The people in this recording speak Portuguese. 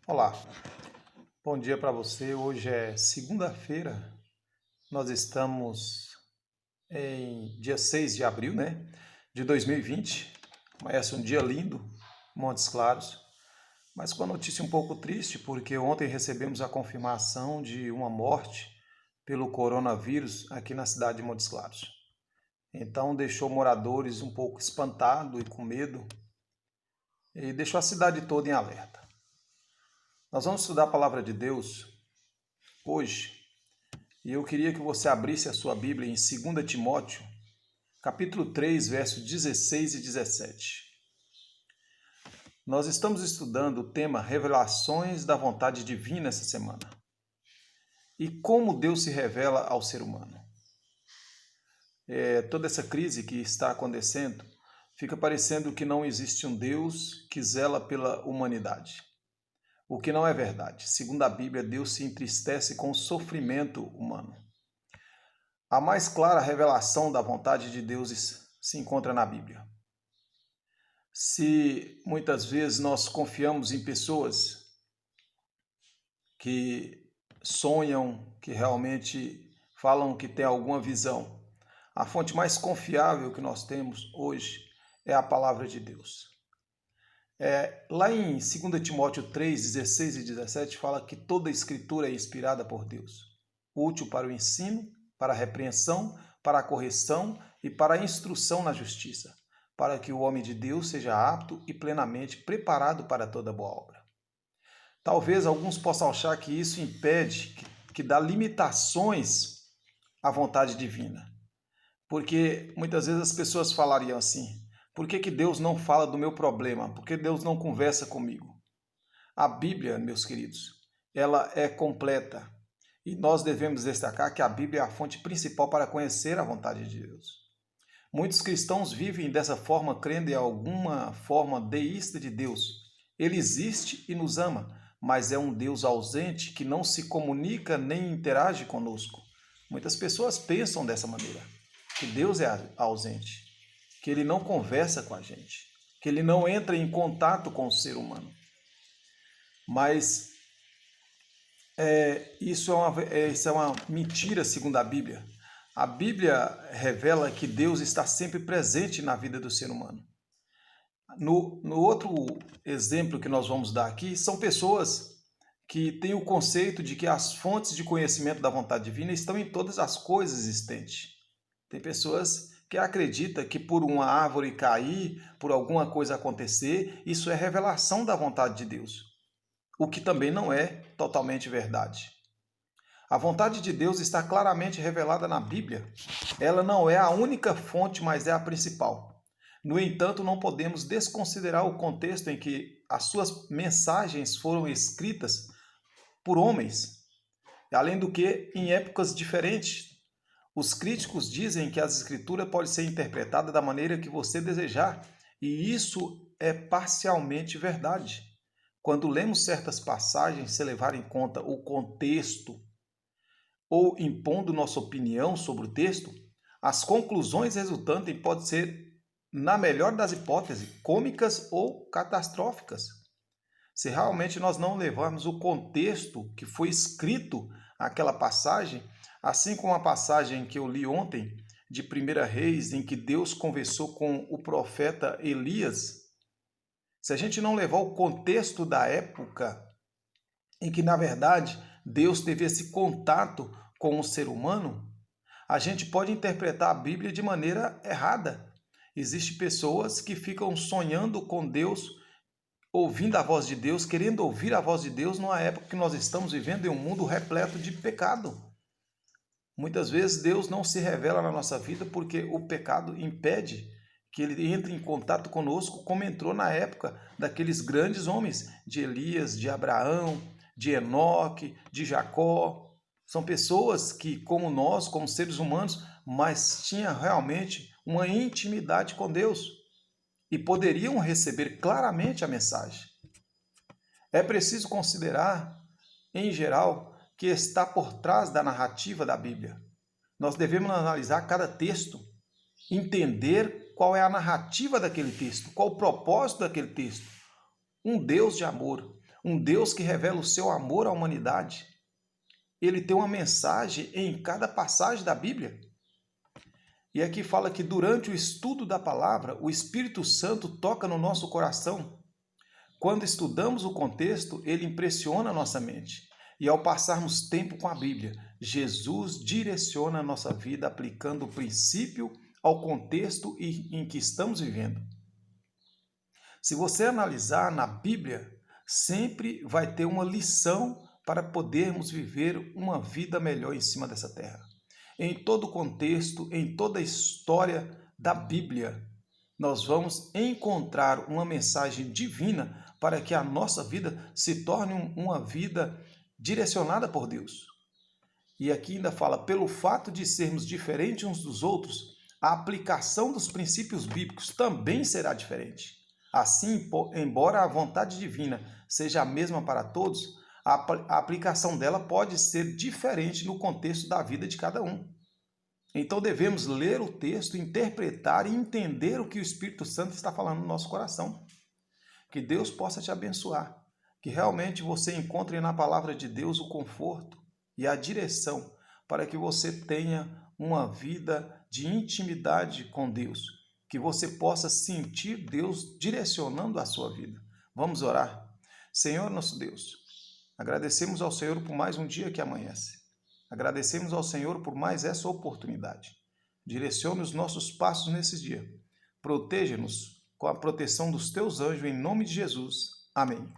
Olá, bom dia para você. Hoje é segunda-feira, nós estamos em dia 6 de abril, de 2020. Amanhece um dia lindo, Montes Claros, mas com a notícia um pouco triste, porque ontem recebemos a confirmação de uma morte pelo coronavírus aqui na cidade de Montes Claros. Então deixou moradores um pouco espantados e com medo e deixou a cidade toda em alerta. Nós vamos estudar a palavra de Deus hoje. E eu queria que você abrisse a sua Bíblia em 2 Timóteo, capítulo 3, versos 16 e 17. Nós estamos estudando o tema Revelações da Vontade Divina essa semana. E como Deus se revela ao ser humano. Toda essa crise que está acontecendo, fica parecendo que não existe um Deus que zela pela humanidade. O que não é verdade. Segundo a Bíblia, Deus se entristece com o sofrimento humano. A mais clara revelação da vontade de Deus se encontra na Bíblia. Se muitas vezes nós confiamos em pessoas que sonham, que realmente falam que têm alguma visão, a fonte mais confiável que nós temos hoje é a palavra de Deus. Lá em 2 Timóteo 3, 16 e 17 fala que toda a escritura é inspirada por Deus, útil para o ensino, para a repreensão, para a correção e para a instrução na justiça, para que o homem de Deus seja apto e plenamente preparado para toda boa obra. Talvez alguns possam achar que isso impede, que dá limitações à vontade divina, porque muitas vezes as pessoas falariam assim: por que Deus não fala do meu problema? Por que Deus não conversa comigo? A Bíblia, meus queridos, ela é completa. E nós devemos destacar que a Bíblia é a fonte principal para conhecer a vontade de Deus. Muitos cristãos vivem dessa forma, crendo em alguma forma deísta de Deus. Ele existe e nos ama, mas é um Deus ausente que não se comunica nem interage conosco. Muitas pessoas pensam dessa maneira, que Deus é ausente, que ele não conversa com a gente, que ele não entra em contato com o ser humano. Mas isso é uma mentira segundo a Bíblia. A Bíblia revela que Deus está sempre presente na vida do ser humano. No outro exemplo que nós vamos dar aqui, são pessoas que têm o conceito de que as fontes de conhecimento da vontade divina estão em todas as coisas existentes. Tem pessoas que acreditam que por uma árvore cair, por alguma coisa acontecer, isso é revelação da vontade de Deus. O que também não é totalmente verdade. A vontade de Deus está claramente revelada na Bíblia. Ela não é a única fonte, mas é a principal. No entanto, não podemos desconsiderar o contexto em que as suas mensagens foram escritas por homens, além do que em épocas diferentes. Os críticos dizem que as escrituras podem ser interpretadas da maneira que você desejar, e isso é parcialmente verdade. Quando lemos certas passagens sem levar em conta o contexto ou impondo nossa opinião sobre o texto, as conclusões resultantes podem ser, na melhor das hipóteses, cômicas ou catastróficas. Se realmente nós não levarmos o contexto que foi escrito aquela passagem, assim como a passagem que eu li ontem, de 1 Reis, em que Deus conversou com o profeta Elias, se a gente não levar o contexto da época em que, na verdade, Deus teve esse contato com o ser humano, a gente pode interpretar a Bíblia de maneira errada. Existem pessoas que ficam sonhando com Deus, ouvindo a voz de Deus, querendo ouvir a voz de Deus numa época que nós estamos vivendo em um mundo repleto de pecado. Muitas vezes Deus não se revela na nossa vida porque o pecado impede que ele entre em contato conosco, como entrou na época daqueles grandes homens, de Elias, de Abraão, de Enoque, de Jacó. São pessoas que, como nós, como seres humanos, mas tinham realmente uma intimidade com Deus e poderiam receber claramente a mensagem. É preciso considerar, em geral, que está por trás da narrativa da Bíblia. Nós devemos analisar cada texto, entender qual é a narrativa daquele texto, qual o propósito daquele texto. Um Deus de amor, Um Deus que revela o seu amor à humanidade. Ele tem uma mensagem em cada passagem da Bíblia. E aqui fala que durante o estudo da palavra, o Espírito Santo toca no nosso coração. Quando estudamos o contexto, ele impressiona a nossa mente. E ao passarmos tempo com a Bíblia, Jesus direciona a nossa vida aplicando o princípio ao contexto em que estamos vivendo. Se você analisar na Bíblia, sempre vai ter uma lição para podermos viver uma vida melhor em cima dessa terra. Em todo o contexto, em toda a história da Bíblia, nós vamos encontrar uma mensagem divina para que a nossa vida se torne uma vida direcionada por Deus. E aqui ainda fala, pelo fato de sermos diferentes uns dos outros, a aplicação dos princípios bíblicos também será diferente. Assim, embora a vontade divina seja a mesma para todos, a aplicação dela pode ser diferente no contexto da vida de cada um. Então devemos ler o texto, interpretar e entender o que o Espírito Santo está falando no nosso coração. Que Deus possa te abençoar, que realmente você encontre na palavra de Deus o conforto e a direção para que você tenha uma vida de intimidade com Deus, que você possa sentir Deus direcionando a sua vida. Vamos orar. Senhor nosso Deus, agradecemos ao Senhor por mais um dia que amanhece. Agradecemos ao Senhor por mais essa oportunidade. Direcione os nossos passos nesse dia. Proteja-nos com a proteção dos teus anjos, em nome de Jesus. Amém.